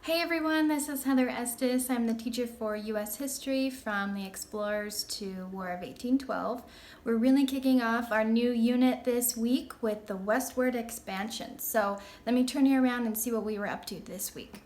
Hey everyone, this is Heather Estes. I'm the teacher for U.S. History from the Explorers to War of 1812. We're really kicking off our new unit this week with the Westward Expansion. So let me turn you around and see what we were up to this week.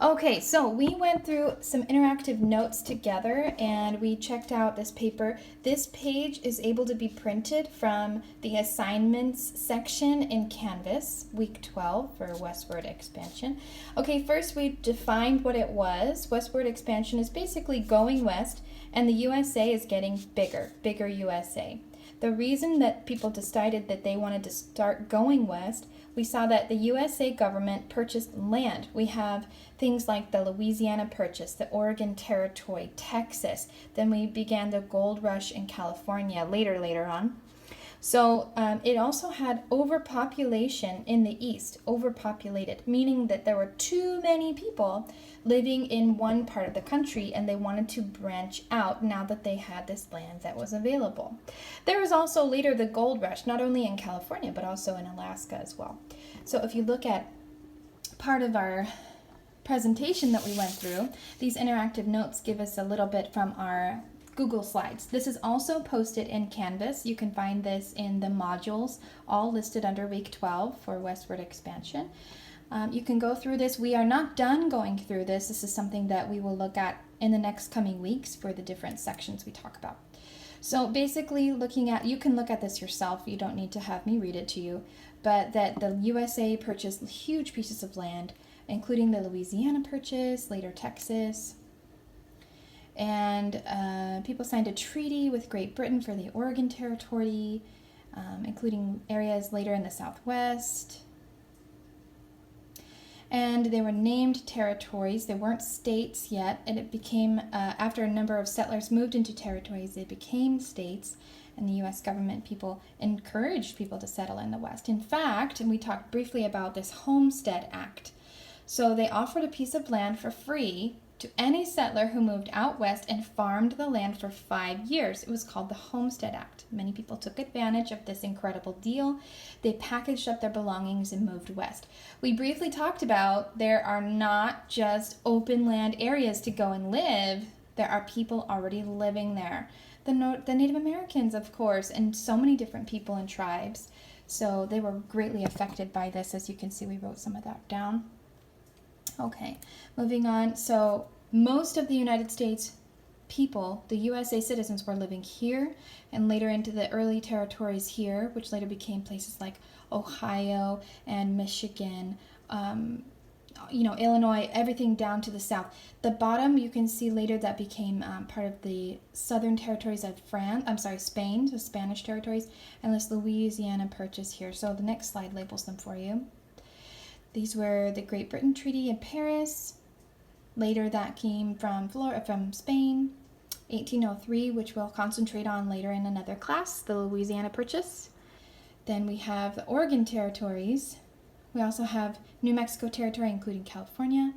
Okay, so we went through some interactive notes together and we checked out this paper. This page is able to be printed from the assignments section in Canvas, week 12 for Westward Expansion. Okay, first we defined what it was. Westward Expansion is basically going west and the USA is getting bigger USA. The reason that people decided that they wanted to start going west, we saw that the USA government purchased land. We have things like the Louisiana Purchase, the Oregon Territory, Texas. Then we began the gold rush in California later on. So it also had overpopulation in the east, overpopulated, meaning that there were too many people living in one part of the country and they wanted to branch out now that they had this land that was available. There was also later the gold rush, not only in California but also in Alaska as well. So if you look at part of our presentation that we went through, these interactive notes give us a little bit from our Google Slides. This is also posted in Canvas. You can find this in the modules, all listed under week 12 for Westward Expansion. You can go through this. We are not done going through this. This is something that we will look at in the next coming weeks for the different sections we talk about. So basically you can look at this yourself. You don't need to have me read it to you, but that the USA purchased huge pieces of land, including the Louisiana Purchase, later Texas, and people signed a treaty with Great Britain for the Oregon Territory, including areas later in the Southwest. And they were named territories. They weren't states yet, and it became, after a number of settlers moved into territories, they became states, and the U.S. government encouraged people to settle in the West. In fact, and we talked briefly about this Homestead Act. So they offered a piece of land for free to any settler who moved out west and farmed the land for 5 years. It was called the Homestead Act. Many people took advantage of this incredible deal. They packaged up their belongings and moved west. We briefly talked about there are not just open land areas to go and live. There are people already living there. The Native Americans, of course, and so many different people and tribes. So they were greatly affected by this. As you can see, we wrote some of that down. Okay, moving on. So most of the United States people, the USA citizens, were living here and later into the early territories here, which later became places like Ohio and Michigan, Illinois, everything down to the south. The bottom, you can see later that became part of the southern territories of Spain, the Spanish territories, and this Louisiana Purchase here. So the next slide labels them for you. These were the Great Britain Treaty in Paris. Later that came from Spain. 1803, which we'll concentrate on later in another class, the Louisiana Purchase. Then we have the Oregon territories. We also have New Mexico territory, including California.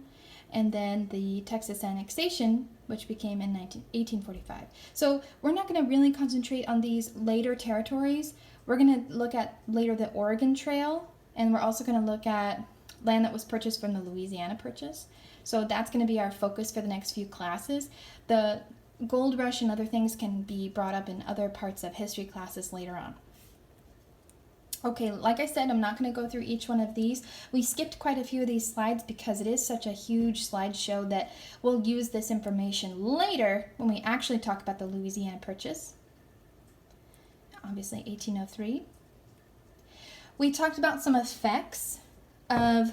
And then the Texas annexation, which became in 1845. So we're not going to really concentrate on these later territories. We're going to look at later the Oregon Trail, and we're also going to look at land that was purchased from the Louisiana Purchase. So that's going to be our focus for the next few classes. The gold rush and other things can be brought up in other parts of history classes later on. Okay, like I said, I'm not going to go through each one of these. We skipped quite a few of these slides because it is such a huge slideshow that we'll use this information later when we actually talk about the Louisiana Purchase. Obviously, 1803. We talked about some effects of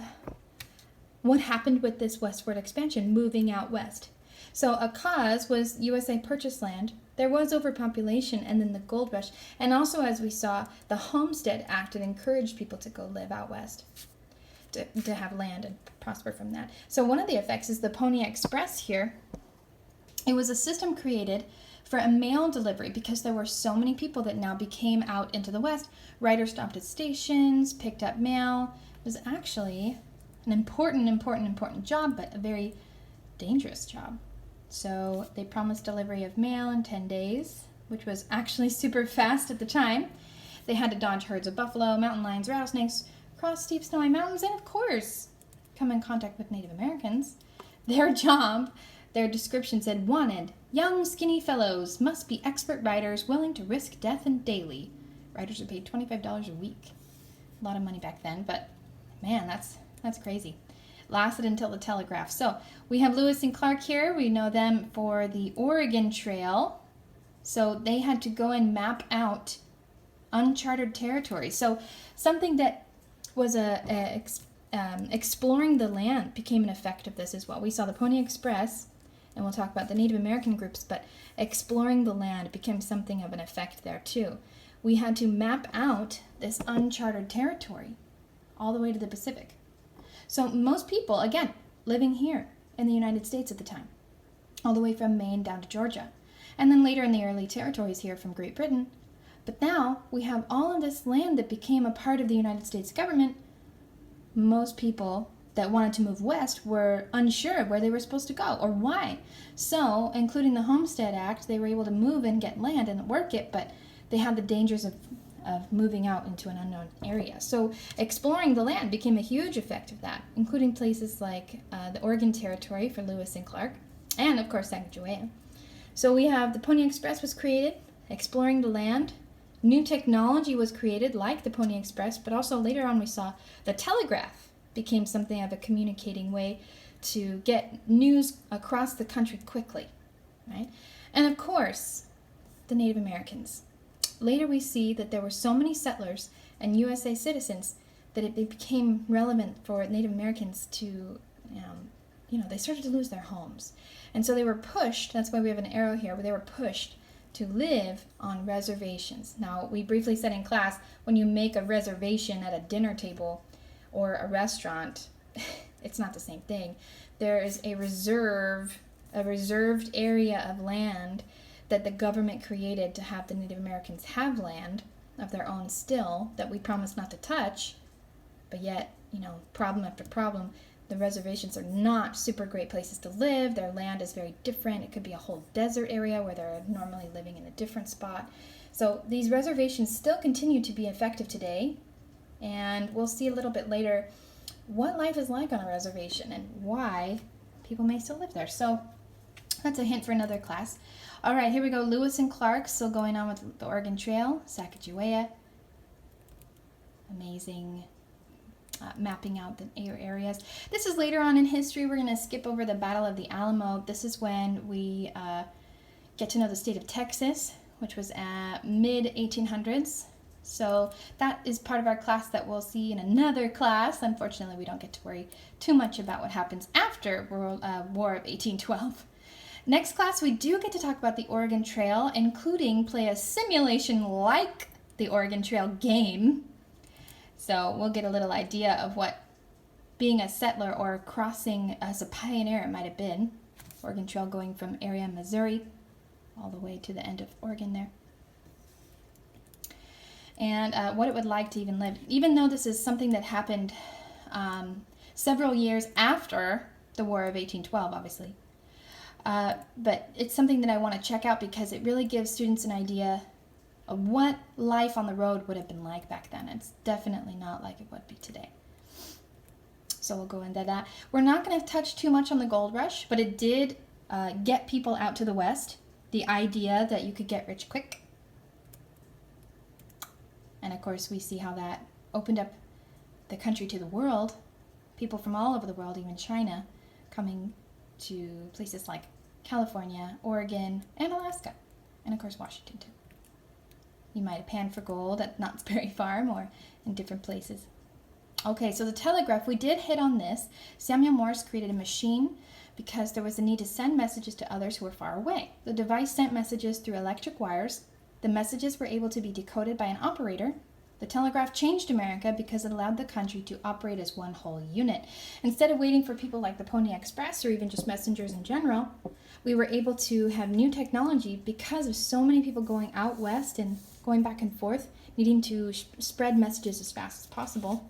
what happened with this westward expansion, moving out west. So a cause was USA purchased land. There was overpopulation and then the gold rush. And also, as we saw, the Homestead Act, it encouraged people to go live out west, to have land and prosper from that. So one of the effects is the Pony Express here. It was a system created for a mail delivery because there were so many people that now became out into the west. Riders stopped at stations, picked up mail. It was actually an important job, but a very dangerous job. So they promised delivery of mail in 10 days, which was actually super fast at the time. They had to dodge herds of buffalo, mountain lions, rattlesnakes, cross steep snowy mountains, and of course, come in contact with Native Americans, their job, their description said, wanted, young skinny fellows, must be expert riders willing to risk death and daily. Riders are paid $25 a week. A lot of money back then, but man, that's crazy. Lasted until the Telegraph. So we have Lewis and Clark here. We know them for the Oregon Trail. So they had to go and map out uncharted territory. So something that was exploring the land became an effect of this as well. We saw the Pony Express, and we'll talk about the Native American groups, but exploring the land became something of an effect there too. We had to map out this uncharted territory all the way to the Pacific. So most people, again, living here in the United States at the time, all the way from Maine down to Georgia, and then later in the early territories here from Great Britain. But now we have all of this land that became a part of the United States government. Most people that wanted to move west were unsure of where they were supposed to go or why. So, including the Homestead Act, they were able to move and get land and work it, but they had the dangers of moving out into an unknown area. So exploring the land became a huge effect of that, including places like the Oregon Territory for Lewis and Clark, and of course Sacagawea. So we have the Pony Express was created, exploring the land. New technology was created like the Pony Express, but also later on we saw the telegraph became something of a communicating way to get news across the country quickly, right? And of course, the Native Americans. Later we see that there were so many settlers and USA citizens that it became relevant for Native Americans to, they started to lose their homes. And so they were pushed, that's why we have an arrow here, where they were pushed to live on reservations. Now, we briefly said in class, when you make a reservation at a dinner table or a restaurant, it's not the same thing. There is a reserved area of land that the government created to have the Native Americans have land of their own still that we promised not to touch, but yet, problem after problem, the reservations are not super great places to live. Their land is very different. It could be a whole desert area where they're normally living in a different spot. So these reservations still continue to be effective today, and we'll see a little bit later what life is like on a reservation and why people may still live there. So that's a hint for another class. All right, here we go. Lewis and Clark, still going on with the Oregon Trail, Sacagawea. Amazing mapping out the areas. This is later on in history. We're going to skip over the Battle of the Alamo. This is when we get to know the state of Texas, which was at mid-1800s. So that is part of our class that we'll see in another class. Unfortunately, we don't get to worry too much about what happens after War of 1812. Next class, we do get to talk about the Oregon Trail, including play a simulation like the Oregon Trail game. So we'll get a little idea of what being a settler or crossing as a pioneer might have been. Oregon Trail going from area Missouri all the way to the end of Oregon there. And what it would like to even live. Even though this is something that happened several years after the War of 1812, obviously. But it's something that I want to check out because it really gives students an idea of what life on the road would have been like back then. It's definitely not like it would be today. So we'll go into that. We're not going to touch too much on the gold rush, but it did get people out to the west. The idea that you could get rich quick. And of course we see how that opened up the country to the world. People from all over the world, even China, coming to places like California, Oregon, and Alaska, and of course Washington too. You might have panned for gold at Knott's Berry Farm or in different places. Okay, so the telegraph, we did hit on this. Samuel Morse created a machine because there was a need to send messages to others who were far away. The device sent messages through electric wires. The messages were able to be decoded by an operator. The telegraph changed America because it allowed the country to operate as one whole unit. Instead of waiting for people like the Pony Express or even just messengers in general, we were able to have new technology because of so many people going out west and going back and forth, needing to spread messages as fast as possible.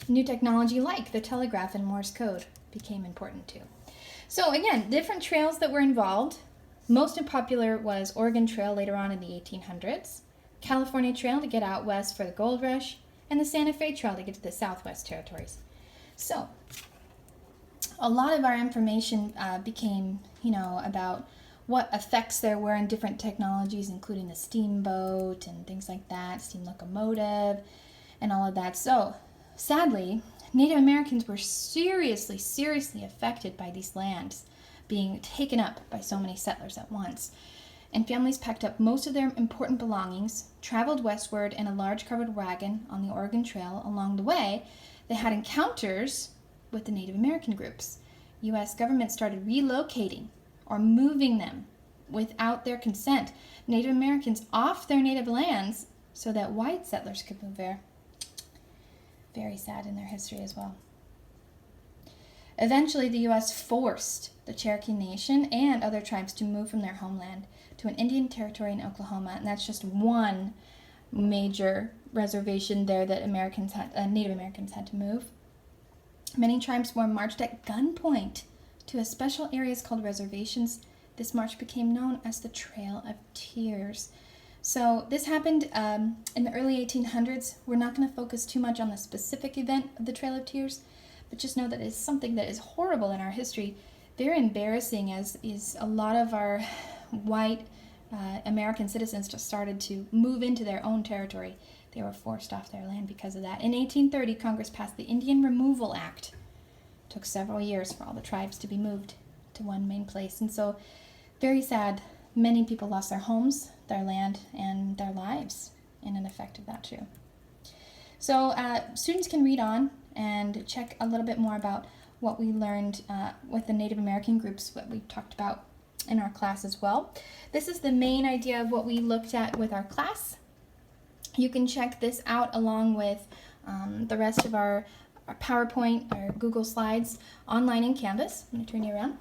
New technology like the telegraph and Morse code became important too. So again, different trails that were involved. Most popular was Oregon Trail later on in the 1800s. California Trail to get out west for the gold rush, and the Santa Fe Trail to get to the Southwest Territories. So a lot of our information became, about what effects there were in different technologies, including the steamboat and things like that, steam locomotive, and all of that. So, sadly, Native Americans were seriously affected by these lands being taken up by so many settlers at once. And families packed up most of their important belongings, traveled westward in a large covered wagon on the Oregon Trail. Along the way, they had encounters with the Native American groups. U.S. government started relocating or moving them without their consent, Native Americans off their native lands so that white settlers could move there. Very sad in their history as well. Eventually, the U.S. forced the Cherokee Nation and other tribes to move from their homeland to an Indian territory in Oklahoma, and that's just one major reservation there that Native Americans had to move. Many tribes were marched at gunpoint to a special areas called reservations. This march became known as the Trail of Tears. So this happened in the early 1800s. We're not going to focus too much on the specific event of the Trail of Tears, but just know that it's something that is horrible in our history, very embarrassing, as is a lot of our white American citizens just started to move into their own territory. They were forced off their land because of that. In 1830, Congress passed the Indian Removal Act. It took several years for all the tribes to be moved to one main place. And so, very sad, many people lost their homes, their land, and their lives in an effect of that too. So students can read on and check a little bit more about what we learned with the Native American groups, what we talked about in our class as well. This is the main idea of what we looked at with our class. You can check this out along with the rest of our PowerPoint, our Google Slides online in Canvas. I'm going to turn you around.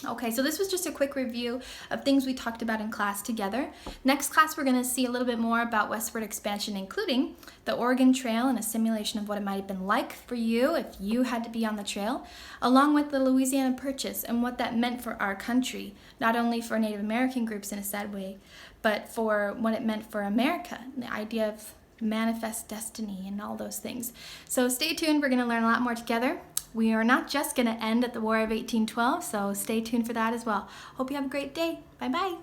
Okay, so this was just a quick review of things we talked about in class together. Next class, we're going to see a little bit more about Westward Expansion, including the Oregon Trail and a simulation of what it might have been like for you if you had to be on the trail, along with the Louisiana Purchase and what that meant for our country, not only for Native American groups in a sad way, but for what it meant for America, the idea of manifest destiny and all those things. So stay tuned, we're going to learn a lot more together. We are not just going to end at the War of 1812, so stay tuned for that as well. Hope you have a great day. Bye-bye.